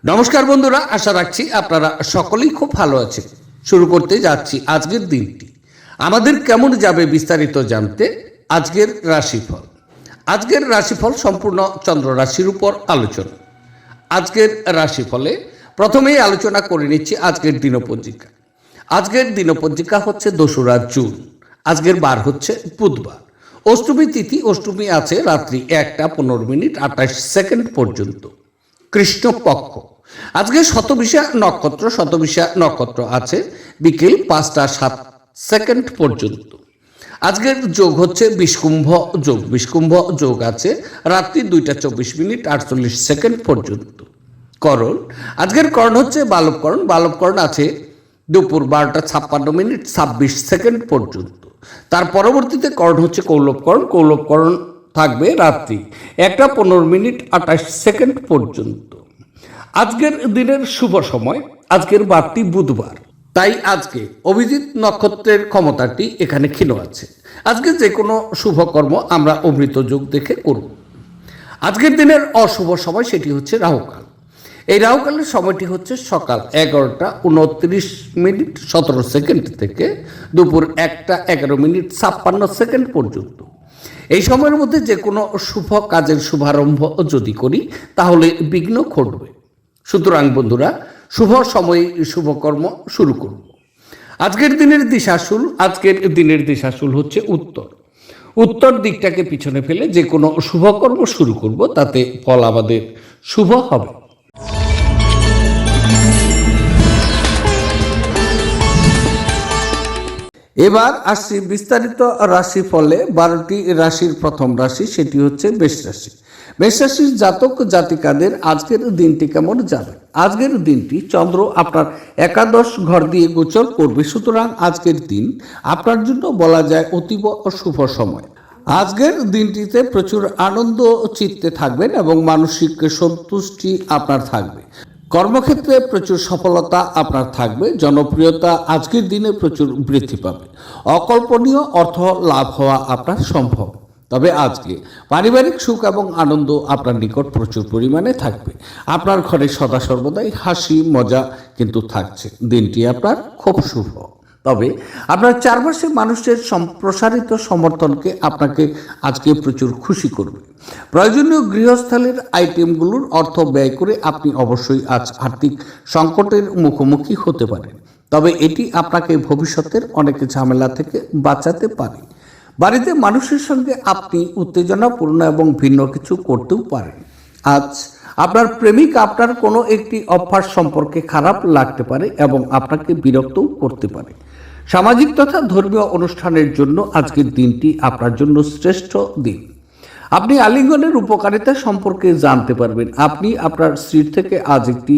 নমস্কার বন্ধুরা, আশা রাখছি আপনারা সকলেই খুব ভালো আছেন। শুরু করতে যাচ্ছি আজকের দিনটি আমাদের কেমন যাবে বিস্তারিত জানতে আজকের রাশিফল। আজকের রাশিফল সম্পূর্ণ চন্দ্র রাশির উপর আলোচনা। আজকের রাশিফলে প্রথমেই আলোচনা করে নিচ্ছি আজকের দিনপঞ্জিকা। আজকের দিনপঞ্জিকা হচ্ছে 2রা জুন। আজকের বার হচ্ছে বুধবার। অষ্টমী তিথি, অষ্টমী আছে রাত্রি 1টা 15 মিনিট 28 সেকেন্ড পর্যন্ত। কৃষ্ণপক্ষ। আজকে শতবিশা নক্ষত্র আছে বিকেল 5টা 7 সেকেন্ড পর্যন্ত। আজকের যোগ হচ্ছে বিষকুম্ভ যোগ আছে রাত্রি 2টা 24 মিনিট 48 সেকেন্ড পর্যন্ত। করণ। আজকের করণ হচ্ছে বালবকরণ আছে দুপুর 12টা 56 মিনিট 26 সেকেন্ড পর্যন্ত। তার পরবর্তীতে করণ হচ্ছে কৌলবকরণ থাকবে রাত্রি 1টা 15 মিনিট 28 সেকেন্ড পর্যন্ত। আজকের দিনের শুভ সময়, আজকের বারটি বুধবার, তাই আজকে অভিজিৎ নক্ষত্রের ক্ষমতাটি এখানে ক্ষীণ আছে। আজকে যে কোনো শুভকর্ম আমরা অমৃত যোগ দেখে করব। আজকের দিনের অশুভ সময় সেটি হচ্ছে রাহুকাল। এই রাহুকালের সময়টি হচ্ছে সকাল 11টা 29 মিনিট 17 সেকেন্ড থেকে দুপুর 1টা 11 মিনিট 56 সেকেন্ড পর্যন্ত। এই সময়ের মধ্যে যে কোনো শুভ কাজের শুভারম্ভ যদি করি তাহলে বিঘ্ন ঘটবে। সুতরাং বন্ধুরা, শুভ সময়ে শুভকর্ম শুরু করব। আজকের দিনের দিশাশুল হচ্ছে উত্তর দিকটাকে পিছনে ফেলে যে কোনো শুভকর্ম শুরু করব, তাতে ফল আমাদের শুভ হবে। এবার আসছি বিস্তারিত রাশি ফলে। 12টি রাশির প্রথম রাশি সেটি হচ্ছে মেষ রাশি। মেষ রাশির জাতক জাতিকাদের আজকের দিনটি কেমন যাবে? আজকের দিনটি চন্দ্র আপনার একাদশ ঘর দিয়ে গোচর করবে। সুতরাং আজকের দিন আপনার জন্য বলা যায় অতীব শুভ সময়। আজকের দিনটিতে প্রচুর আনন্দ চিত্তে থাকবেন এবং মানসিক সন্তুষ্টি আপনার থাকবে। কর্মক্ষেত্রে প্রচুর সফলতা আপনার থাকবে। জনপ্রিয়তা আজকের দিনে প্রচুর বৃদ্ধি পাবে। অকল্পনীয় অর্থ লাভ হওয়া আপনার সম্ভব। তবে আজকে পারিবারিক সুখ এবং আনন্দ আপনার নিকট প্রচুর পরিমাণে থাকবে। আপনার ঘরে সদা সর্বদাই হাসি মজা কিন্তু থাকছে। দিনটি আপনার খুব শুভ। তবে আপনার চারপাশে মানুষের সম্প্রসারিত সমর্থনকে আপনাকে আজকে প্রচুর খুশি করবে। প্রয়োজনীয় গৃহস্থালির আইটেমগুলোর অর্থ ব্যয় করে আপনি অবশ্যই আজ আর্থিক সংকটের মুখোমুখি হতে পারেন। তবে এটি আপনাকে ভবিষ্যতের অনেক ঝামেলা থেকে বাঁচাতে পারে। বাড়িতে মানুষের সঙ্গে আপনি উত্তেজনাপূর্ণ এবং ভিন্ন কিছু করতেও পারেন। আজ আপনার প্রেমিক আপনার কোনো একটি অভ্যাস সম্পর্কে খারাপ লাগতে পারে এবং আপনাকে বিরক্তও করতে পারে। সামাজিক তথা ধর্মীয় অনুষ্ঠানের জন্য আজকের দিনটি আপনার জন্য শ্রেষ্ঠ দিন। আপনি আলিঙ্গনের উপকারিতা সম্পর্কে জানতে পারবেন। আপনি আপনার স্ত্রীর থেকে আজ একটি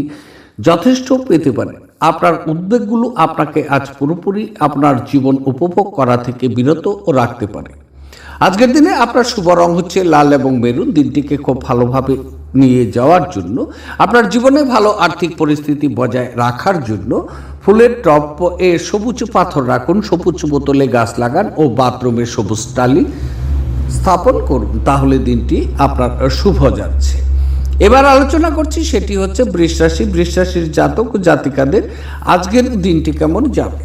যথেষ্ট পেতে পারেন। আপনার উদ্বেগগুলো আপনাকে আজ পুরোপুরি আপনার জীবন উপভোগ করা থেকে বিরত রাখতে পারে। আজকের দিনে আপনার শুভ রং হচ্ছে লাল এবং মেরুন। দিনটিকে খুব ভালোভাবে নিয়ে যাওয়ার জন্য, আপনার জীবনে ভালো আর্থিক পরিস্থিতি বজায় রাখার জন্য ফুলের টব এ সবুজ পাথর রাখুন, সবুজ বোতলে গাছ লাগান ও বাথরুমে সবুজ টালি স্থাপন করুন। তাহলে দিনটি আপনার শুভ যাচ্ছে। এবার আলোচনা করছি সেটি হচ্ছে বৃষ রাশি। বৃষ রাশির জাতক জাতিকাদের আজকের দিনটি কেমন যাবে?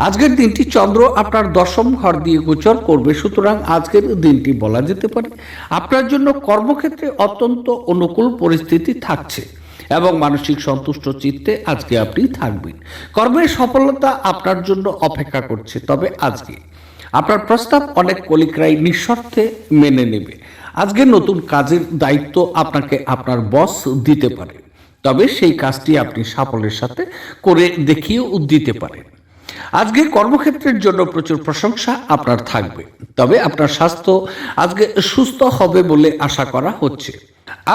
আজকের দিনটি চন্দ্র আপনার 10ম ঘর দিয়ে গোচর করবে। সুতরাং আজকের দিনটি বলা যেতে পারে আপনার জন্য কর্মক্ষেত্রে অত্যন্ত অনুকূল পরিস্থিতি থাকছে এবং মানসিক সন্তুষ্ট চিত্তে আজকে আপনি থাকবেন। কর্মের সফলতা আপনার জন্য অপেক্ষা করছে। তবে আজকে আপনার প্রস্তাব অনেক কলিগরাই নিঃস্বার্থে মেনে নেবে। আজকে নতুন কাজের দায়িত্ব আপনাকে আপনার বস দিতে পারে। তবে সেই কাজটি আপনি সাফল্যের সাথে করে দেখিয়েও দিতে পারেন। আজকে কর্মক্ষেত্রের জন্য প্রচুর প্রশংসা আপনার থাকবে। তবে আপনার স্বাস্থ্য আজকে সুস্থ হবে বলে আশা করা হচ্ছে।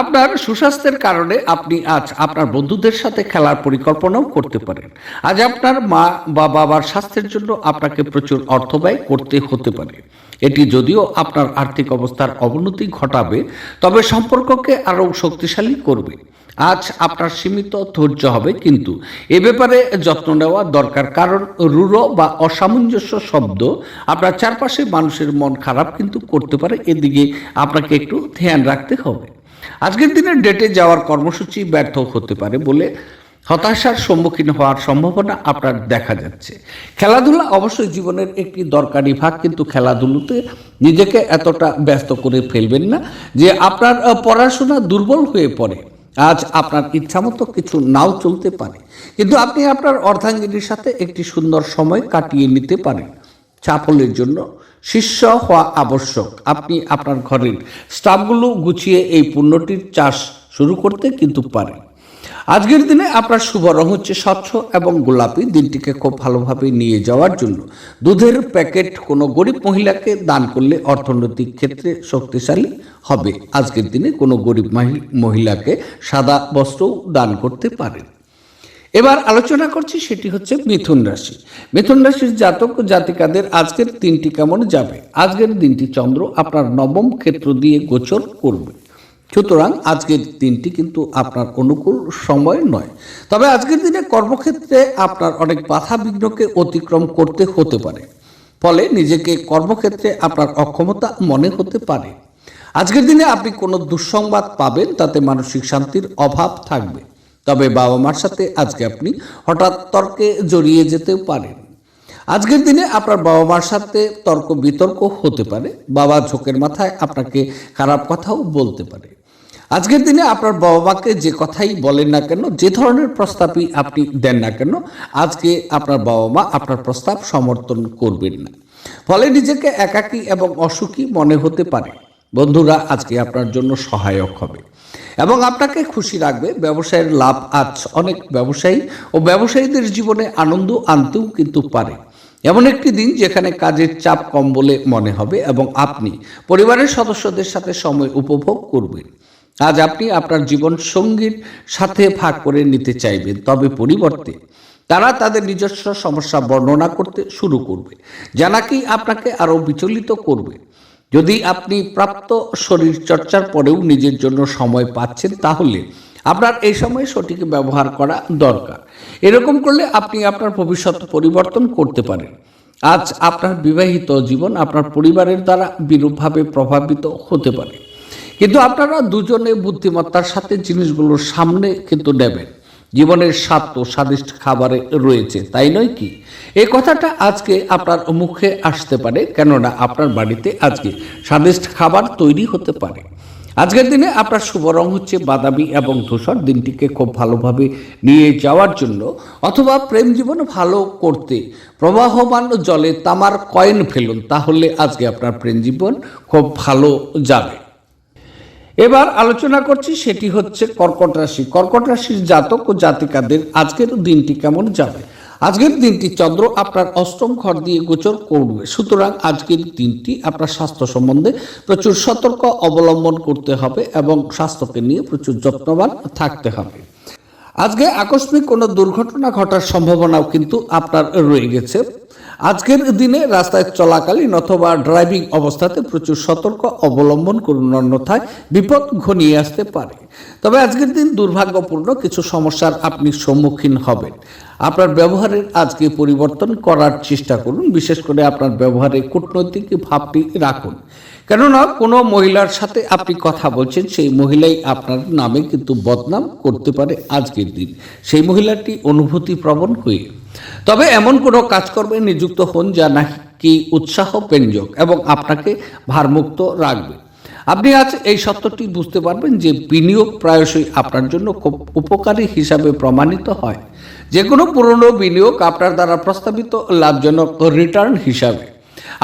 আপনার সুস্বাস্থ্যের কারণে আপনি আজ আপনার বন্ধুদের সাথে খেলার পরিকল্পনাও করতে পারেন। আজ আপনার মা বা বাবার স্বাস্থ্যের জন্য আপনাকে প্রচুর অর্থ ব্যয় করতে হতে পারে। এটি যদিও আপনার আর্থিক অবস্থার অবনতি ঘটাবে, তবে সম্পর্ককে আরও শক্তিশালী করবে। আজ আপনার সীমিত ধৈর্য হবে, কিন্তু এ ব্যাপারে যত্ন নেওয়া দরকার, কারণ রূঢ় বা অসামঞ্জস্য শব্দ আপনার চারপাশে মানুষের মন খারাপ কিন্তু করতে পারে। এদিকে আপনাকে একটু ধ্যান রাখতে হবে। আজকের দিনে ডেটে যাওয়ার কর্মসূচি ব্যর্থ হতে পারে বলে হতাশার সম্মুখীন হওয়ার সম্ভাবনা আপনার দেখা যাচ্ছে। খেলাধুলা অবশ্যই জীবনের একটি দরকারি ভাগ, কিন্তু খেলাধুলোতে নিজেকে এতটা ব্যস্ত করে ফেলবেন না যে আপনার পড়াশোনা দুর্বল হয়ে পড়ে। আজ আপনার ইচ্ছামতো কিছু নাও চলতে পারে, কিন্তু আপনি আপনার অর্ধাঙ্গিনীর সাথে একটি সুন্দর সময় কাটিয়ে নিতে পারেন। সাফল্যের জন্য শিষ্য হওয়া আবশ্যক। আপনি আপনার ঘরের স্টাফগুলো গুছিয়ে এই পণ্যটির চাষ শুরু করতে কিন্তু পারেন। আজকের দিনে আপনার শুভ রং হচ্ছে স্বচ্ছ এবং গোলাপি। দিনটিকে খুব ভালোভাবে নিয়ে যাওয়ার জন্য দুধের প্যাকেট কোনো গরিব মহিলাকে দান করলে অর্থনৈতিক ক্ষেত্রে শক্তিশালী হবে। আজকের দিনে কোনো গরিব মহিলাকে সাদা বস্ত্রও দান করতে পারেন। এবার আলোচনা করছি, সেটি হচ্ছে মিথুন রাশি। মিথুন রাশির জাতক জাতিকাদের আজকের দিনটি কেমন যাবে? আজকের দিনটি চন্দ্র আপনার নবম ক্ষেত্র দিয়ে গোচর করবে, সুতরাং আজকের দিনটি কিন্তু আপনার অনুকূল সময় নয়। তবে আজকের দিনে কর্মক্ষেত্রে আপনার অনেক বাধা বিঘ্নকে অতিক্রম করতে হতে পারে, ফলে নিজেকে কর্মক্ষেত্রে আপনার অক্ষমতা মনে হতে পারে। আজকের দিনে আপনি কোনো দুঃসংবাদ পাবেন, তাতে মানসিক শান্তির অভাব থাকবে। তবে বাবা মার সাথে আজকে আপনি হঠাৎ তর্কে জড়িয়ে যেতেও পারেন। আজকের দিনে আপনার বাবা মার সাথে তর্ক বিতর্ক হতে পারে। বাবা ঝোঁকের মাথায় আপনাকে খারাপ কথাও বলতে পারে। আজকের দিনে আপনার বাবা মাকে যে কথাই বলেন না কেন, যে ধরনের প্রস্তাবই আপনি দেন না কেন, আজকে আপনার বাবা মা আপনার প্রস্তাব সমর্থন করবেন না, ফলে নিজেকে একাকী এবং অসুখী মনে হতে পারে। বন্ধুরা আজকে আপনার জন্য সহায়ক হবে এবং আপনাকে খুশি রাখবে। ব্যবসায়ের লাভ আজ অনেক ব্যবসায়ী ও ব্যবসায়ীদের জীবনে আনন্দ আনতেও কিন্তু পারে। এমন একটি দিন যেখানে কাজের চাপ কম বলে মনে হবে এবং আপনি পরিবারের সদস্যদের সাথে সময় উপভোগ করবেন। আজ আপনি আপনার জীবন সঙ্গীর সাথে ভাগ করে নিতে চাইবেন, তবে পরিবর্তে তারা তাদের নিজস্ব সমস্যা বর্ণনা করতে শুরু করবে, যা নাকি আপনাকে আরও বিচলিত করবে। যদি আপনি প্রাপ্ত শরীর চর্চার পরেও নিজের জন্য সময় পাচ্ছেন, তাহলে আপনার এই সময় সঠিক ব্যবহার করা দরকার। এরকম করলে আপনি আপনার ভবিষ্যৎ পরিবর্তন করতে পারেন। আজ আপনার বিবাহিত জীবন আপনার পরিবারের দ্বারা বিরূপভাবে প্রভাবিত হতে পারে, কিন্তু আপনারা দুজনে বুদ্ধিমত্তার সাথে জিনিসগুলোর সামনে কিন্তু নেবেন। জীবনের স্বাদ তো স্বাদিষ্ট খাবারে রয়েছে, তাই নয় কি? এই কথাটা আজকে আপনার মুখে আসতে পারে, কেননা আপনার বাড়িতে আজকে স্বাদিষ্ট খাবার তৈরি হতে পারে। আজকের দিনে আপনার শুভ রং হচ্ছে বাদামি এবং ধূসর। দিনটিকে খুব ভালোভাবে নিয়ে যাওয়ার জন্য অথবা প্রেম জীবন ভালো করতে প্রবাহমান জলে তামার কয়েন ফেলুন, তাহলে আজকে আপনার প্রেম জীবন খুব ভালো যাবে। এবার আলোচনা করছি, সেটি হচ্ছে কর্কট রাশি। কর্কট রাশির জাতক ও জাতিকাদের আজকের দিনটি কেমন যাবে? আজকের দিনটি চন্দ্র আপনার অষ্টম ঘর দিয়ে গোচর করবে, সুতরাং আজকের দিনটি আপনার স্বাস্থ্য সম্বন্ধে প্রচুর সতর্ক অবলম্বন করতে হবে এবং স্বাস্থ্যকে নিয়ে প্রচুর যত্নবান থাকতে হবে। আজকে আকস্মিক কোনো দুর্ঘটনা ঘটার সম্ভাবনাও কিন্তু আপনার রয়ে গেছে। আজকের দিনে রাস্তায় চলাকালীন অথবা ড্রাইভিং অবস্থাতে প্রচুর সতর্ক অবলম্বন করুন, অন্যথায় বিপদ ঘনিয়ে আসতে পারে। তবে আজকের দিন দুর্ভাগ্যপূর্ণ কিছু সমস্যার আপনি সম্মুখীন হবেন। আপনার ব্যবহারের আজকে পরিবর্তন করার চেষ্টা করুন, বিশেষ করে আপনার ব্যবহারে কূটনৈতিক ভাবটি রাখুন, কেননা কোনো মহিলার সাথে আপনি কথা বলছেন, সেই মহিলাই আপনার নামে কিন্তু বদনাম করতে পারে আজকের দিন, সেই মহিলাটি অনুভূতি প্রবণ হয়ে। তবে এমন কোনো কাজকর্মে নিযুক্ত হন যা নাকি উৎসাহ ব্যঞ্জক এবং আপনাকে ভারমুক্ত রাখবে। আপনি আজ এই সত্যটি বুঝতে পারবেন যে বিনিয়োগ প্রায়শই আপনার জন্য খুব উপকারী হিসাবে প্রমাণিত হয়। যে কোনো পুরনো বিনিয়োগ আপনার দ্বারা প্রস্তাবিত লাভজনক রিটার্ন হিসাবে।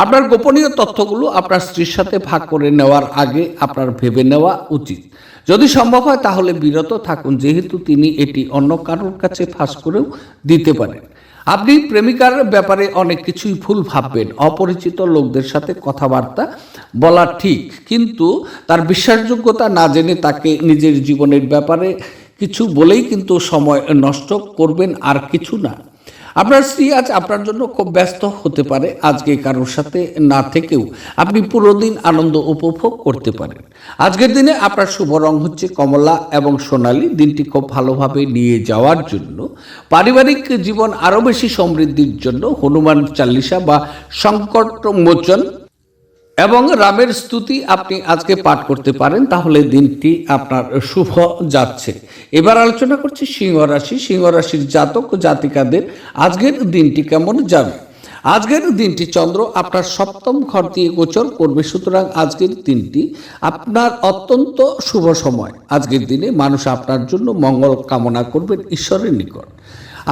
আপনার গোপনীয় তথ্যগুলো আপনার স্ত্রীর সাথে ভাগ করে নেওয়ার আগে আপনার ভেবে নেওয়া উচিত। যদি সম্ভব হয় তাহলে বিরত থাকুন, যেহেতু তিনি এটি অন্য কারোর কাছে ফাঁস করেও দিতে পারেন। আপনি প্রেমিকার ব্যাপারে অনেক কিছুই ভুল ভাববেন। অপরিচিত লোকদের সাথে কথাবার্তা বলা ঠিক, কিন্তু তার বিশ্বাসযোগ্যতা না জেনে তাকে নিজের জীবনের ব্যাপারে কিছু বলেই কিন্তু সময় নষ্ট করবেন, আর কিছু না। আপনার স্ত্রী আজ আপনার জন্য খুব ব্যস্ত হতে পারে। আজকে কারোর সাথে না থেকেও আপনি পুরো দিন আনন্দ উপভোগ করতে পারেন। আজকের দিনে আপনার শুভ রং হচ্ছে কমলা এবং সোনালী। দিনটি খুব ভালোভাবে নিয়ে যাওয়ার জন্য পারিবারিক জীবন আরও বেশি সমৃদ্ধির জন্য হনুমান চালিসা বা সংকট মোচন এবং রামের স্তুতি আপনি আজকে পাঠ করতে পারেন, তাহলে দিনটি আপনার শুভ যাচ্ছে। এবার আলোচনা করছি সিংহ রাশি। সিংহ রাশির জাতক জাতিকাদের আজকের দিনটি কেমন যাবে। আজকের দিনটি চন্দ্র আপনার সপ্তম ঘর দিয়ে গোচর করবে, সুতরাং আজকের দিনটি আপনার অত্যন্ত শুভ সময়। আজকের দিনে মানুষ আপনার জন্য মঙ্গল কামনা করবেন ঈশ্বরের নিকট।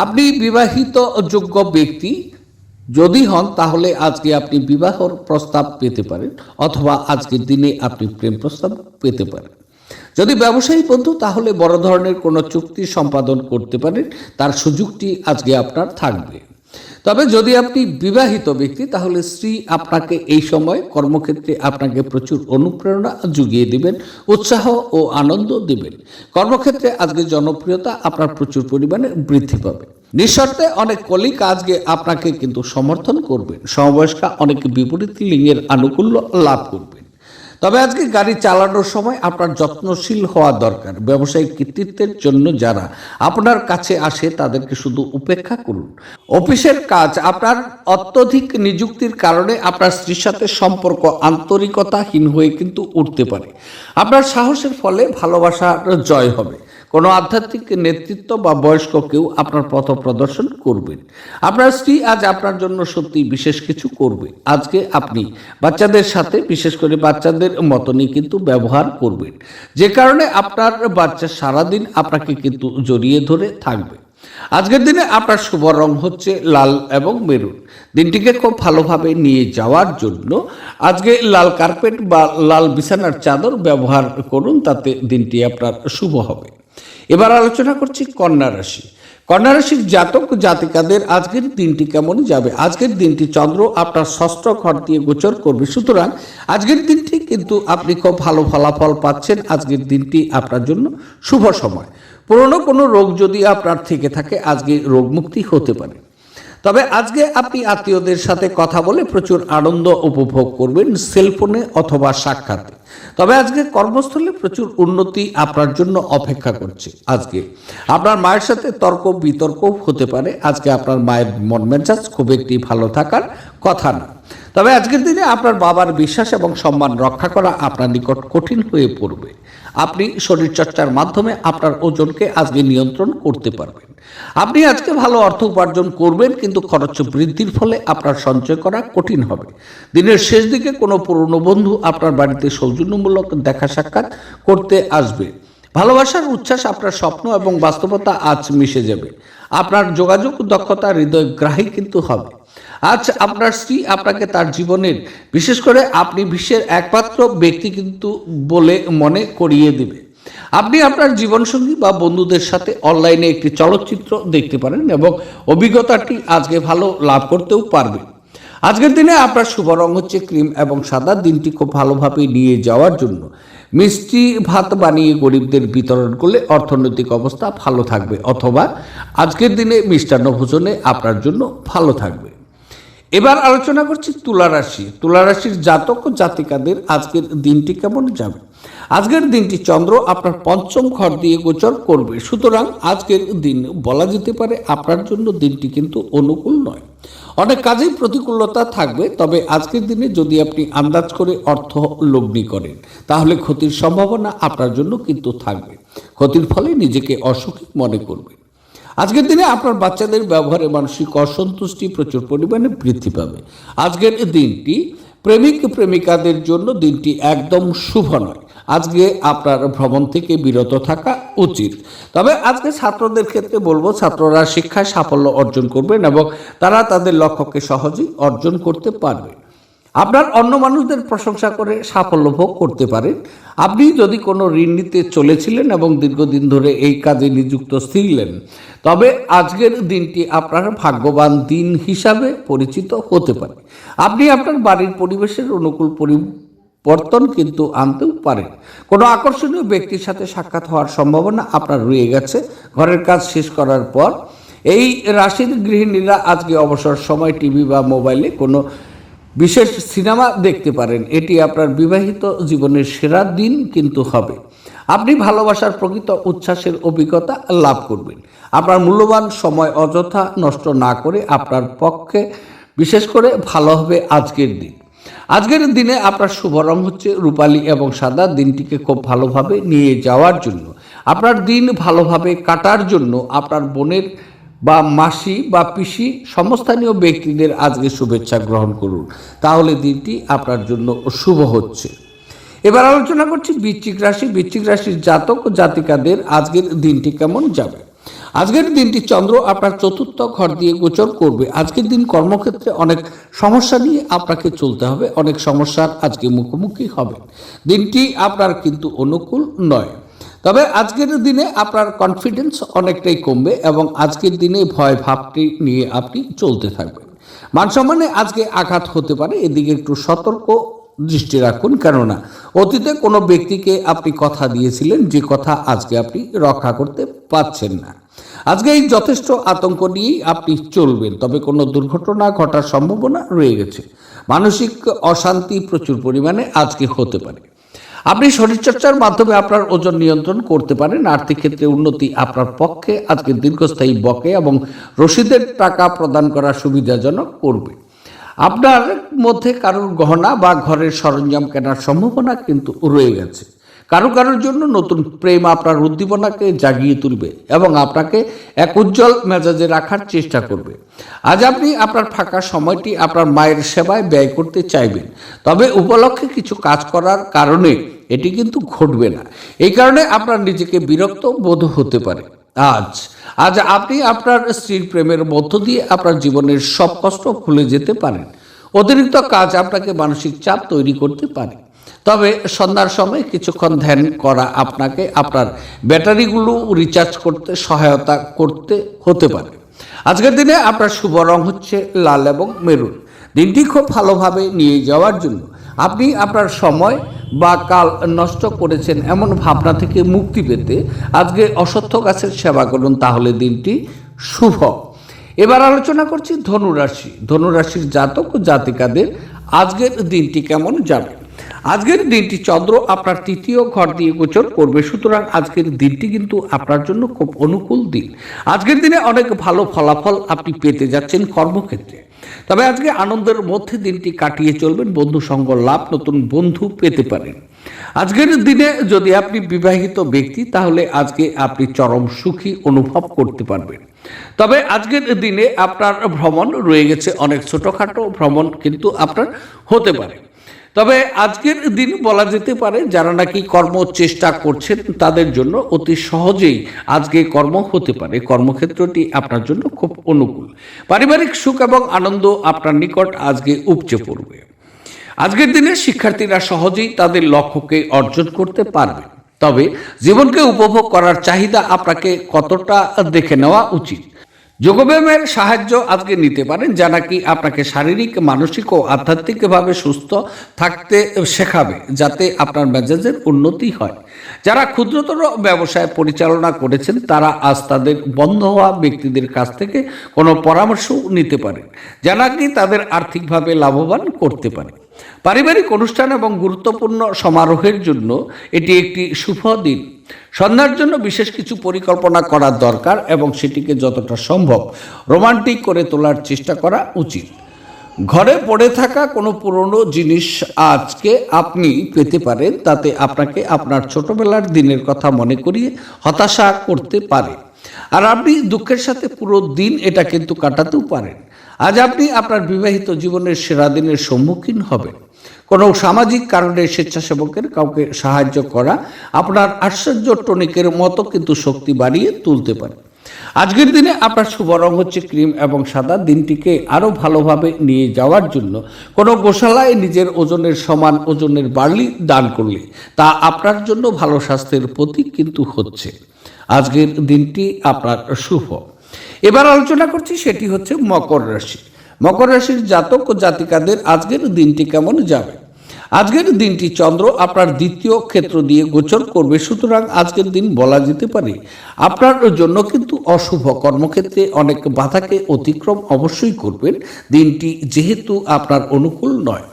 আপনি বিবাহিত যোগ্য ব্যক্তি যদি হন, তাহলে আজকে আপনি বিবাহর প্রস্তাব পেতে পারেন, অথবা আজকের দিনে আপনি প্রেম প্রস্তাব পেতে পারেন। যদি ব্যবসায়ী বন্ধু, তাহলে বড় ধরনের কোনো চুক্তি সম্পাদন করতে পারেন, তার সুযোগটি আজকে আপনার থাকবে। তবে যদি আপনি বিবাহিত ব্যক্তি, তাহলে স্ত্রী আপনাকে এই সময় কর্মক্ষেত্রে আপনাকে প্রচুর অনুপ্রেরণা জুগিয়ে দিবেন, উৎসাহ ও আনন্দ দিবেন। কর্মক্ষেত্রে আজকে জনপ্রিয়তা আপনার প্রচুর পরিমাণে বৃদ্ধি পাবে। নিঃশর্তে অনেক কলিগ আজকে আপনাকে কিন্তু সমর্থন করবেন। সমবয়স্কা অনেক বিপরীত লিঙ্গের আনুকূল্য লাভ করবেন। তবে আজকে গাড়ি চালানোর সময় আপনার যত্নশীল হওয়া দরকার। ব্যবসায়িক কৃতিত্বের জন্য যারা আপনার কাছে আসে তাদেরকে শুধু উপেক্ষা করুন। অফিসের কাজ আপনার অত্যধিক নিযুক্তির কারণে আপনার স্ত্রীর সাথে সম্পর্ক আন্তরিকতাহীন হয়ে কিন্তু উঠতে পারে। আপনার সাহসের ফলে ভালোবাসার জয় হবে। কোনো আধ্যাত্মিক নেতৃত্ব বা বয়স্ক কেউ আপনার পথ প্রদর্শন করবেন। আপনার স্ত্রী আজ আপনার জন্য সত্যি বিশেষ কিছু করবে। আজকে আপনি বাচ্চাদের সাথে, বিশেষ করে বাচ্চাদের মতনই কিন্তু ব্যবহার করবেন, যে কারণে আপনার বাচ্চা সারাদিন আপনাকে কিন্তু জড়িয়ে ধরে থাকবে। আজকের দিনে আপনার শুভ রং হচ্ছে লাল এবং মেরুন। দিনটিকে খুব ভালোভাবে নিয়ে যাওয়ার জন্য আজকে লাল কার্পেট বা লাল বিছানার চাদর ব্যবহার করুন, তাতে দিনটি আপনার শুভ হবে। এবার আলোচনা করছি কন্যা রাশি। কন্যা রাশির জাতক জাতিকাদের আজকের দিনটি কেমন যাবে। আজকের দিনটি চন্দ্র আপনার ষষ্ঠ ঘর দিয়ে গোচর করবে, সুতরাং আজকের দিনটি কিন্তু আপনি খুব ভালো ফলাফল পাচ্ছেন। আজকের দিনটি আপনার জন্য শুভ সময়। পুরনো কোনো রোগ যদি আপনার থেকে থাকে, আজকে রোগ মুক্তি হতে পারে। তবে আজকে আপনি আত্মীয়দের সাথে কথা বলে প্রচুর আনন্দ উপভোগ করবেন, সেলফোনে অথবা সাক্ষাতে। তবে আজকে কর্মস্থলে প্রচুর উন্নতি আপনার জন্য অপেক্ষা করছে। আজকে আপনার মায়ের সাথে তর্ক বিতর্ক হতে পারে। আজকে আপনার মায়ের মন মেজাজ খুব একটি ভালো থাকার কথা না। তবে আজকের দিনে আপনার বাবার বিশ্বাস এবং সম্মান রক্ষা করা আপনার নিকট কঠিন হয়ে পড়বে। আপনি শরীরচর্চার মাধ্যমে আপনার ওজনকে আজকে নিয়ন্ত্রণ করতে পারবেন। আপনি আজকে ভালো অর্থ উপার্জন করবেন, কিন্তু খরচ বৃদ্ধির ফলে আপনার সঞ্চয় করা কঠিন হবে। দিনের শেষ দিকে কোনো পুরনো বন্ধু আপনার বাড়িতে সৌজন্যমূলক দেখা সাক্ষাৎ করতে আসবে। ভালোবাসার উচ্ছ্বাস আপনার স্বপ্ন এবং বাস্তবতা আজ মিশে যাবে। আপনার যোগাযোগ দক্ষতা হৃদয়গ্রাহী কিন্তু হবে। আজ আপনার স্ত্রী আপনাকে তার জীবনের, বিশেষ করে আপনি বিশ্বের একমাত্র ব্যক্তি কিন্তু বলে মনে করিয়ে দেবে। আপনি আপনার জীবনসঙ্গী বা বন্ধুদের সাথে অনলাইনে একটি চলচ্চিত্র দেখতে পারেন এবং অভিজ্ঞতাটি আজকে ভালো লাভ করতেও পারবেন। আজকের দিনে আপনার শুভ রং হচ্ছে ক্রিম এবং সাদা। দিনটি খুব ভালোভাবে নিয়ে যাওয়ার জন্য মিষ্টি ভাত বানিয়ে গরিবদের বিতরণ করলে অর্থনৈতিক অবস্থা ভালো থাকবে, অথবা আজকের দিনে মিষ্টান্ন ভোজনে আপনার জন্য ভালো থাকবে। এবার আলোচনা করছি তুলা রাশি। তুলা রাশির জাতক জাতিকাদের আজকের দিনটি কেমন যাবে। আজকের দিনটি চন্দ্র আপনার পঞ্চম ঘর দিয়ে গোচর করবে, সুতরাং আজকের দিন বলা যেতে পারে আপনার জন্য দিনটি কিন্তু অনুকূল নয়। অনেক কাজেই প্রতিকূলতা থাকবে। তবে আজকের দিনে যদি আপনি আন্দাজ করে অর্থ লগ্নি করেন, তাহলে ক্ষতির সম্ভাবনা আপনার জন্য কিন্তু থাকবে। ক্ষতির ফলে নিজেকে অসুখী মনে করবে। আজকের দিনে আপনার বাচ্চাদের ব্যবহারে মানসিক অসন্তুষ্টি প্রচুর পরিমাণে বৃদ্ধি পাবে। আজকের দিনটি প্রেমিক প্রেমিকাদের জন্য দিনটি একদম শুভ নয়। আজকে আপনার ভ্রমণ থেকে বিরত থাকা উচিত। তবে আজকে ছাত্রদের ক্ষেত্রে বলবো, ছাত্ররা শিক্ষায় সাফল্য অর্জন করবেন এবং তারা তাদের লক্ষ্যকে সহজেই অর্জন করতে পারবে। আপনার অন্য মানুষদের প্রশংসা করে সাফল্য ভোগ করতে পারেন। আপনি যদি কোনো ঋণ নিতে চলেছিলেন এবং দীর্ঘদিন ধরে এই কাজে নিযুক্ত ছিলেন, তবে আজকের দিনটি আপনার ভাগ্যবান দিন হিসাবে পরিচিত হতে পারে। আপনি আপনার বাড়ির পরিবেশের অনুকূল পরিবর্তন কিন্তু আনতেও পারেন। কোনো আকর্ষণীয় ব্যক্তির সাথে সাক্ষাৎ হওয়ার সম্ভাবনা আপনার রয়ে গেছে। ঘরের কাজ শেষ করার পর এই রাশির গৃহিণীরা আজকে অবসর সময় টিভি বা মোবাইলে কোনো বিশেষ সিনেমা দেখতে পারেন। এটি আপনার বিবাহিত জীবনের সেরা দিন কিন্তু হবে। আপনি ভালোবাসার প্রকৃত উচ্ছ্বাসের অভিজ্ঞতা লাভ করবেন। আপনার মূল্যবান সময় অযথা নষ্ট না করে আপনার পক্ষে বিশেষ করে ভালো হবে আজকের দিন। আজকের দিনে আপনার শুভ রং হচ্ছে রূপালী এবং সাদা। দিনটিকে খুব ভালোভাবে নিয়ে যাওয়ার জন্য, আপনার দিন ভালোভাবে কাটার জন্য আপনার বোনের বা মাসি বা পিসি সমস্থানীয় ব্যক্তিদের আজকে শুভেচ্ছা গ্রহণ করুন, তাহলে দিনটি আপনার জন্য শুভ হচ্ছে। এবার আলোচনা করছি বৃশ্চিক রাশি। বৃশ্চিক রাশির জাতক ও জাতিকাদের আজকের দিনটি কেমন যাবে। আজকের দিনটি চন্দ্র আপনার চতুর্থ ঘর দিয়ে গোচর করবে। আজকের দিন কর্মক্ষেত্রে অনেক সমস্যা নিয়ে আপনাকে চলতে হবে, অনেক সমস্যার আজকে মুখোমুখি হবে। দিনটি আপনার কিন্তু অনুকূল নয়। তবে আজকের দিনে আপনার কনফিডেন্স অনেকটাই কমবে এবং আজকের দিনে ভয় ভাবটি নিয়ে আপনি চলতে থাকবেন। মানসম্মানে আজকে আঘাত হতে পারে, এদিকে একটু সতর্ক দৃষ্টি রাখুন, কেননা অতীতে কোনো ব্যক্তিকে আপনি কথা দিয়েছিলেন যে কথা আজকে আপনি রক্ষা করতে পারছেন না। আজকে এই যথেষ্ট আতঙ্ক নিয়েই আপনি চলবেন, তবে কোনো দুর্ঘটনা ঘটার সম্ভাবনা রয়ে গেছে। মানসিক অশান্তি প্রচুর পরিমাণে আজকে হতে পারে। আপনি শরীরচর্চার মাধ্যমে আপনার ওজন নিয়ন্ত্রণ করতে পারেন। আর্থিক ক্ষেত্রে উন্নতি আপনার পক্ষে আজকে দীর্ঘস্থায়ী বকে এবং রসিদের টাকা প্রদান করা সুবিধাজনক করবে। আপনার মধ্যে কারোর গহনা বা ঘরের সরঞ্জাম কেনার সম্ভাবনা কিন্তু রয়ে গেছে। কারোর জন্য নতুন প্রেম আপনার উদ্দীপনাকে জাগিয়ে তুলবে এবং আপনাকে এক উজ্জ্বল মেজাজে রাখার চেষ্টা করবে। আজ আপনি আপনার ফাঁকা সময়টি আপনার মায়ের সেবায় ব্যয় করতে চাইবেন, তবে উপলক্ষে কিছু কাজ করার কারণে এটি কিন্তু ঘটবে না। এই কারণে আপনার নিজেকে বিরক্ত বোধ হতে পারে। আজ আপনি আপনার স্ত্রীর প্রেমের মধ্য দিয়ে আপনার জীবনের সব কষ্ট ভুলে যেতে পারেন। অতিরিক্ত কাজ আপনাকে মানসিক চাপ তৈরি করতে পারে, তবে সন্ধ্যার সময় কিছুক্ষণ ধ্যান করা আপনাকে আপনার ব্যাটারিগুলো রিচার্জ করতে সহায়তা করতে হতে পারে। আজকের দিনে আপনার শুভ রং হচ্ছে লাল এবং মেরুন। দিনটি খুব ভালোভাবে নিয়ে যাওয়ার জন্য আপনি আপনার সময় বা কাল নষ্ট করেছেন এমন ভাবনা থেকে মুক্তি পেতে আজকে অশ্বত্থ গাছের সেবা করুন, তাহলে দিনটি শুভ। এবার আলোচনা করছি ধনুরাশি। ধনুরাশির জাতক ও জাতিকাদের আজকের দিনটি কেমন যাবে। আজকের দিনটি চন্দ্র আপনার তৃতীয় ঘর দিয়ে গোচর করবে, সুতরাং আজকের দিনটি কিন্তু আপনার জন্য খুব অনুকূল দিন। আজকের দিনে অনেক ভালো ফলাফল আপনি পেতে যাচ্ছেন কর্মক্ষেত্রে। তবে আজকে আনন্দের মধ্যে দিনটি কাটিয়ে চলবেন, বন্ধু সঙ্গ লাভ, নতুন বন্ধু পেতে পারেন। আজকের দিনে যদি আপনি বিবাহিত ব্যক্তি, তাহলে আজকে আপনি চরম সুখী অনুভব করতে পারবেন। তবে আজকের দিনে আপনার ভ্রমণ রয়ে গেছে, অনেক ছোটোখাটো ভ্রমণ কিন্তু আপনার হতে পারে। তবে আজকের দিন বলা যেতে পারে যারা নাকি কর্ম চেষ্টা করছেন তাদের জন্য অতি সহজেই আজকে কর্ম হতে পারে। কর্মক্ষেত্রটি আপনার জন্য খুব অনুকূল। পারিবারিক সুখ এবং আনন্দ আপনার নিকট আজকে উপচে পড়বে। আজকের দিনে শিক্ষার্থীরা সহজেই তাদের লক্ষ্যকে অর্জন করতে পারবে। তবে জীবনকে উপভোগ করার চাহিদা আপনাকে কতটা দেখে নেওয়া উচিত। যোগব্যায়ামের সাহায্য আজকে নিতে পারেন, যা নাকি আপনাকে শারীরিক, মানসিক ও আধ্যাত্মিকভাবে সুস্থ থাকতে শেখাবে, যাতে আপনার মেজাজের উন্নতি হয়। যারা ক্ষুদ্রতর ব্যবসায় পরিচালনা করেছেন তারা আজ তাদের বন্ধ হওয়া ব্যক্তিদের কাছ থেকে কোনো পরামর্শও নিতে পারেন, যা নাকি তাদের আর্থিকভাবে লাভবান করতে পারে। পারিবারিক অনুষ্ঠান এবং গুরুত্বপূর্ণ সমারোহের জন্য এটি একটি শুভ দিন। সন্ধ্যার জন্য বিশেষ কিছু পরিকল্পনা করার দরকার এবং সেটিকে যতটা সম্ভব রোমান্টিক করে তোলার চেষ্টা করা উচিত। ঘরে পড়ে থাকা কোনো পুরনো জিনিস আজকে আপনি পেতে পারেন, তাতে আপনাকে আপনার ছোটবেলার দিনের কথা মনে করিয়ে হতাশা করতে পারে, আর আপনি দুঃখের সাথে পুরো দিন এটা কিন্তু কাটাতেও পারেন। আজ আপনি আপনার বিবাহিত জীবনের সেরা দিনের সম্মুখীন হবেন। কোনো সামাজিক কারণে স্বেচ্ছাসেবকের কাউকে সাহায্য করা আপনার আশ্চর্য টনিকের মতো কিন্তু শক্তি বাড়িয়ে তুলতে পারে। আজকের দিনে আপনার শুভ রং হচ্ছে ক্রিম এবং সাদা। দিনটিকে আরও ভালোভাবে নিয়ে যাওয়ার জন্য কোনো গোশালায় নিজের ওজনের সমান ওজনের বার্লি দান করলে তা আপনার জন্য ভালো স্বাস্থ্যের প্রতীক কিন্তু হচ্ছে। আজকের দিনটি আপনার শুভ। এবার আলোচনা করছি, সেটি হচ্ছে মকর রাশি। মকর রাশির জাতক ও জাতিকাদের আজকের দিনটি কেমন যাবে। আজকের দিনটি চন্দ্র আপনার দ্বিতীয় ক্ষেত্র দিয়ে গোচর করবে, সুতরাং আজকের দিন বলা যেতে পারে আপনার জন্য কিন্তু অশুভ। কর্মক্ষেত্রে অনেক বাধাকে অতিক্রম অবশ্যই করবেন, দিনটি যেহেতু আপনার অনুকূল নয়।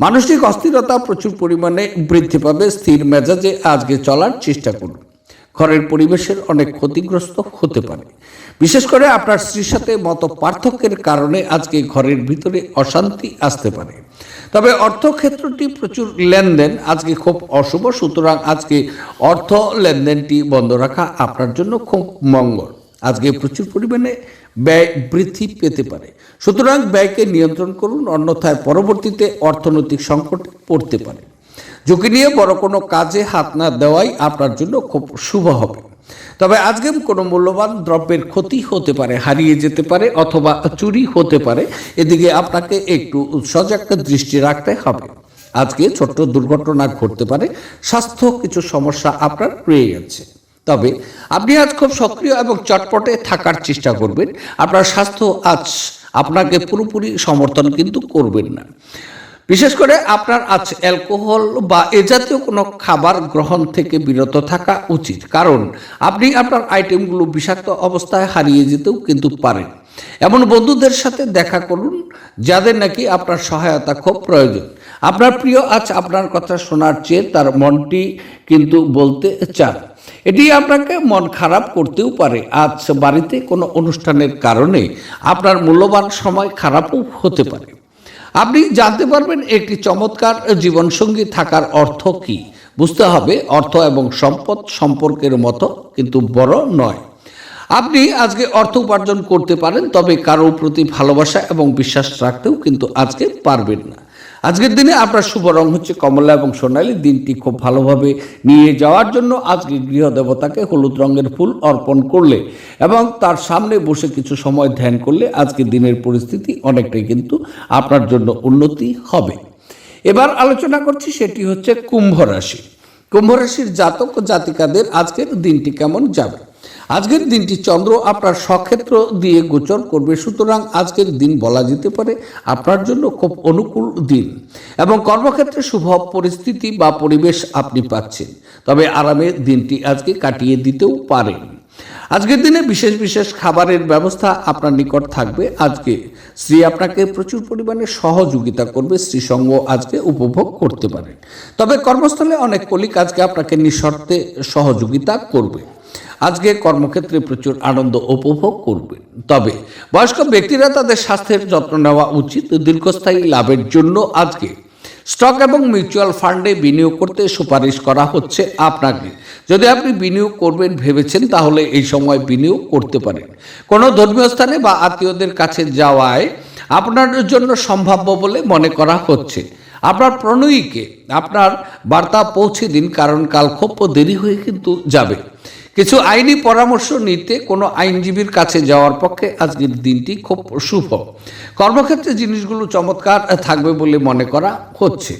মানসিক অস্থিরতা প্রচুর পরিমাণে বৃদ্ধি পাবে। স্থির মেজাজে আজকে চলার চেষ্টা করুন। ঘরের পরিবেশের অনেক ক্ষতিগ্রস্ত হতে পারে। বিশেষ করে আপনার স্ত্রীর সাথে মত পার্থক্যের কারণে আজকে ঘরের ভিতরে অশান্তি আসতে পারে। তবে অর্থক্ষেত্রটি প্রচুর লেনদেন আজকে খুব অশুভ, সুতরাং আজকে অর্থ লেনদেনটি বন্ধ রাখা আপনার জন্য খুব মঙ্গল। আজকে প্রচুর পরিমাণে ব্যয় বৃদ্ধি পেতে পারে, সুতরাং ব্যয়কে নিয়ন্ত্রণ করুন, অন্যথায় পরবর্তীতে অর্থনৈতিক সংকটে পড়তে পারে। ঝুঁকি নিয়ে বড় কোনো কাজে হাত না দেওয়াই আপনার জন্য খুব শুভ হবে। তবে আজকে কোনো মূল্যবান দ্রব্যের ক্ষতি হতে পারে, হারিয়ে যেতে পারে অথবা চুরি হতে পারে, এদিকে আপনাকে একটু সজাগ দৃষ্টি রাখতে হবে। আজকে ছোট্ট দুর্ঘটনা ঘটতে পারে, স্বাস্থ্য কিছু সমস্যা আপনার রয়ে গেছে। তবে আপনি আজ খুব সক্রিয় এবং চটপটে থাকার চেষ্টা করবেন। আপনার স্বাস্থ্য আজ আপনাকে পুরোপুরি সমর্থন কিন্তু করবেন না। বিশেষ করে আপনার আজ অ্যালকোহল বা এ জাতীয় কোনো খাবার গ্রহণ থেকে বিরত থাকা উচিত, কারণ আপনি আপনার আইটেমগুলো বিষাক্ত অবস্থায় হারিয়ে যেতেও কিন্তু পারেন। এমন বন্ধুদের সাথে দেখা করুন যাদের নাকি আপনার সহায়তা খুব প্রয়োজন। আপনার প্রিয় আজ আপনার কথা শোনার চেয়ে তার মনটি কিন্তু বলতে চান। এটি আপনাকে মন খারাপ করতেও পারে। আজ বাড়িতে কোনো অনুষ্ঠানের কারণে আপনার মূল্যবান সময় খারাপও হতে পারে। আপনি জানতে পারবেন একটি চমৎকার জীবনসঙ্গী থাকার অর্থ কি। বুঝতে হবে অর্থ এবং সম্পদ সম্পর্কের মতো কিন্তু বড় নয়। আপনি আজকে অর্থ উপার্জন করতে পারেন, তবে কারোর প্রতি ভালোবাসা এবং বিশ্বাস রাখতেও কিন্তু আজকে পারবেন না। আজকের দিনে আপনার শুভ রং হচ্ছে কমলা এবং সোনালী। দিনটি খুব ভালোভাবে নিয়ে যাওয়ার জন্য আজকে গৃহদেবতাকে হলুদ রঙের ফুল অর্পণ করলে এবং তার সামনে বসে কিছু সময় ধ্যান করলে আজকে দিনের পরিস্থিতি অনেকটাই কিন্তু আপনার জন্য উন্নতি হবে। এবার আলোচনা করছি, সেটি হচ্ছে কুম্ভ রাশি। কুম্ভ রাশির জাতক জাতিকাদের আজকের দিনটি কেমন যাবে। আজকের দিনটি চন্দ্র আপনার স্বক্ষেত্র দিয়ে গোচর করবে, সুতরাং আজকের দিন বলা যেতে পারে আপনার জন্য খুব অনুকূল দিন এবং কর্মক্ষেত্রে শুভ পরিস্থিতি বা পরিবেশ আপনি পাচ্ছেন। তবে আরামের দিনটি আজকে কাটিয়ে দিতেও পারেন। আজকের দিনে বিশেষ বিশেষ খাবারের ব্যবস্থা আপনার নিকট থাকবে। আজকে স্ত্রী আপনাকে প্রচুর পরিমাণে সহযোগিতা করবে, স্ত্রী সঙ্গ আজকে উপভোগ করতে পারেন। তবে কর্মস্থলে অনেক কলিগ আজকে আপনাকে নিঃশর্তে সহযোগিতা করবে। আজকে কর্মক্ষেত্রে প্রচুর আনন্দ উপভোগ করবেন। তবে বয়স্ক ব্যক্তিরা তাদের স্বাস্থ্যের যত্ন নেওয়া উচিত। দীর্ঘস্থায়ী লাভের জন্য আজকে স্টক এবং মিউচুয়াল ফান্ডে বিনিয়োগ করতে সুপারিশ করা হচ্ছে আপনাকে। যদি আপনি বিনিয়োগ করবেন ভেবেছেন, তাহলে এই সময় বিনিয়োগ করতে পারেন। কোনো ধর্মীয় স্থানে বা আত্মীয়দের কাছে যাওয়ায় আপনার জন্য সম্ভাব্য বলে মনে করা হচ্ছে। আপনার প্রণয়ীকে আপনার বার্তা পৌঁছে দিন, কারণ কাল খুব দেরি হয়ে কিন্তু যাবে। কিছু আইনি পরামর্শ নিতে কোনো আইনজীবীর কাছে যাওয়ার পক্ষে আজকের দিনটি খুব শুভ। কর্মক্ষেত্রে জিনিসগুলো চমৎকার থাকবে বলে মনে করা হচ্ছে।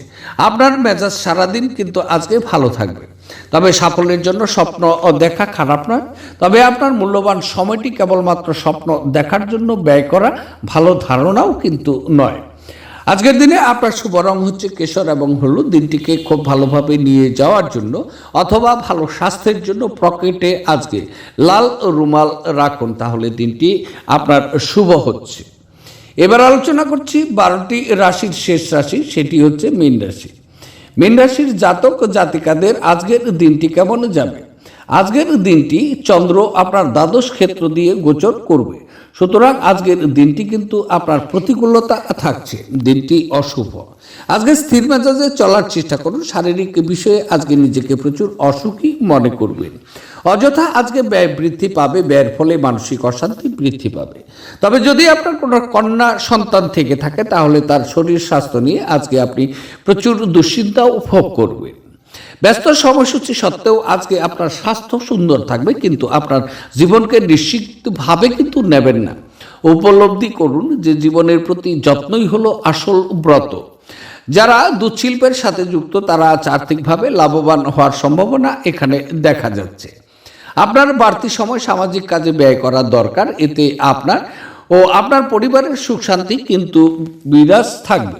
আপনার মেজাজ সারাদিন কিন্তু আজকে ভালো থাকবে। তবে সাফল্যের জন্য স্বপ্ন দেখা খারাপ নয়, তবে আপনার মূল্যবান সময়টি কেবলমাত্র স্বপ্ন দেখার জন্য ব্যয় করা ভালো ধারণাও কিন্তু নয়। আজকের দিনে আপনার শুভ রং হচ্ছে কেশর এবং হলুদ। দিনটিকে খুব ভালোভাবে নিয়ে যাওয়ার জন্য অথবা ভালো স্বাস্থ্যের জন্য পকেটে আজকে লাল রুমাল রাখুন, তাহলে দিনটি আপনার শুভ হচ্ছে। এবার আলোচনা করছি 12টি রাশির শেষ রাশি, সেটি হচ্ছে মীন রাশি। মীন রাশির জাতক জাতিকাদের আজকের দিনটি কেমন যাবে। আজকের দিনটি চন্দ্র আপনার দ্বাদশ ক্ষেত্র দিয়ে গোচর করবে, সুতরাং আজকের দিনটি কিন্তু আপনার প্রতিকূলতা থাকছে, দিনটি অশুভ। আজকে স্থির মেজাজে চলার চেষ্টা করুন। শারীরিক বিষয়ে আজকে নিজেকে প্রচুর অসুখী মনে করবেন। অযথা আজকে ব্যয় বৃদ্ধি পাবে, ব্যয়ের ফলে মানসিক অশান্তি বৃদ্ধি পাবে। তবে যদি আপনার কোনো কন্যা সন্তান থেকে থাকে, তাহলে তার শরীর স্বাস্থ্য নিয়ে আজকে আপনি প্রচুর দুশ্চিন্তা ভোগ করবেন। ব্যস্ত সময়সূচি সত্ত্বেও আজকে আপনার স্বাস্থ্য সুন্দর থাকবে, কিন্তু আপনার জীবনকে নিশ্চিতভাবে কিন্তু নেবেন না। উপলব্ধি করুন যে জীবনের প্রতি যত্নই হলো আসল ব্রত। যারা দুধ শিল্পের সাথে যুক্ত তারা আজ আর্থিকভাবে লাভবান হওয়ার সম্ভাবনা এখানে দেখা যাচ্ছে। আপনার বাড়তি সময় সামাজিক কাজে ব্যয় করা দরকার, এতে আপনার ও আপনার পরিবারের সুখ শান্তি কিন্তু বিরাজ থাকবে।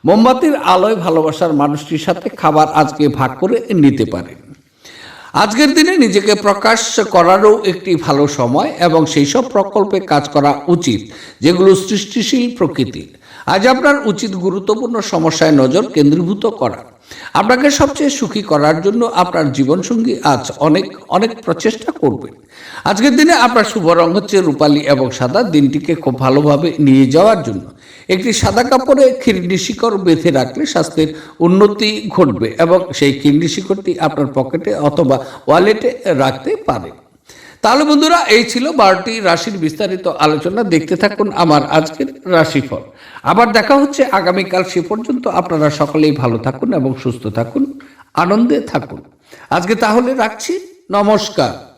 মোমবাতির আলোয় ভালোবাসার মানুষটির সাথে খাবার আজকে ভাগ করে নিতে পারেন। আজকের দিনে নিজেকে প্রকাশ করারও একটি ভালো সময় এবং সেই সব প্রকল্পে কাজ করা উচিত যেগুলো সৃষ্টিশীল প্রকৃতির। আজ আপনার উচিত গুরুত্বপূর্ণ সমস্যায় নজর কেন্দ্রীভূত করা। আপনাকে সবচেয়ে সুখী করার জন্য আপনার জীবনসঙ্গী আজ অনেক অনেক প্রচেষ্টা করবে। আজকের দিনে আপনার শুভ রং হচ্ছে রূপালী এবং সাদা। দিনটিকে খুব ভালোভাবে নিয়ে যাওয়ার জন্য একটি সাদা কাপড়ে খিরনি শিকড় বেঁধে রাখলে স্বাস্থ্যের উন্নতি ঘটবে এবং সেই খিরনি শিকড়টি আপনার পকেটে অথবা ওয়ালেটে রাখতে পারেন। তাহলে বন্ধুরা, এই ছিল 12টি রাশির বিস্তারিত আলোচনা। দেখতে থাকুন আমার আজকের রাশিফল। আবার দেখা হচ্ছে আগামীকাল। সে পর্যন্ত আপনারা সকলেই ভালো থাকুন এবং সুস্থ থাকুন, আনন্দে থাকুন। আজকে তাহলে রাখছি। নমস্কার।